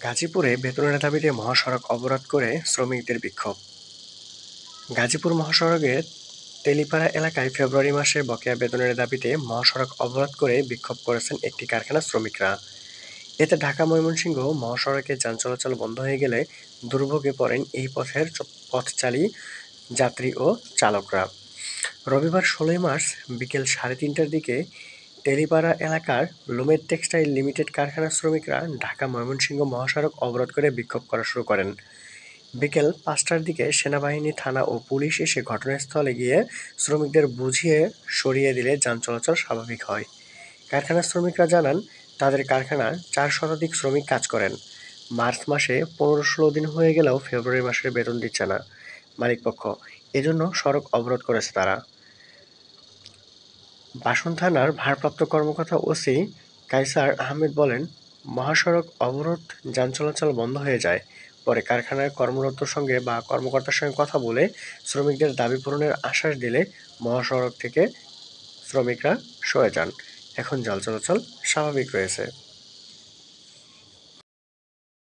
গাজীপুরে বেতনের দাবিতে মহাসড়ক অবরোধ করে শ্রমিকদের বিক্ষোভ। গাজীপুর মহাসড়কের তেলিপাড়া এলাকায় ফেব্রুয়ারি মাসে বকেয়া বেতনের দাবিতে মহাসড়ক অবরোধ করে বিক্ষোভ করেছেন একটি কারখানার শ্রমিকরা। এতে ঢাকা-ময়মনসিংহ মহাসড়কে যান চলাচল বন্ধ হয়ে গেলে দুর্ভোগে পড়েন এই পথের পথচারী, যাত্রী ও চালকরা। রবিবার ১৬ মার্চ বিকেল ৩:৩০টার দিকে তেলিপাড়া এলাকার লুমের টেক্সটাইল লিমিটেড কারখানার শ্রমিকরা ঢাকা-ময়মনসিংহ মহাসড়ক অবরোধ করে বিক্ষোভ করা শুরু করেন। বিকেল ৫টার দিকে সেনাবাহিনী, থানা ও পুলিশ এসে ঘটনাস্থলে গিয়ে শ্রমিকদের বুঝিয়ে সরিয়ে দিলে যান চলাচল স্বাভাবিক হয়। কারখানার শ্রমিকরা জানান, তাদের কারখানায় ৪ শতাধিক শ্রমিক কাজ করেন। মার্চ মাসে ১৫-১৬ দিন হয়ে গেলেও ফেব্রুয়ারি মাসের বেতন দিচ্ছে না মালিকপক্ষ। এজন্য সড়ক অবরোধ করেছে তারা। বাসন থানার ভারপ্রাপ্ত কর্মকর্তা ওসি কায়সার আহমেদ বলেন, মহাসড়ক অবরোধ যান চলাচল বন্ধ হয়ে যায়। পরে কারখানায় কর্মকর্তার সঙ্গে কথা বলে শ্রমিকদের দাবি পূরণের আশ্বাস দিলে মহাসড়ক থেকে শ্রমিকরা সরে যান। এখন যান চলাচল স্বাভাবিক রয়েছে।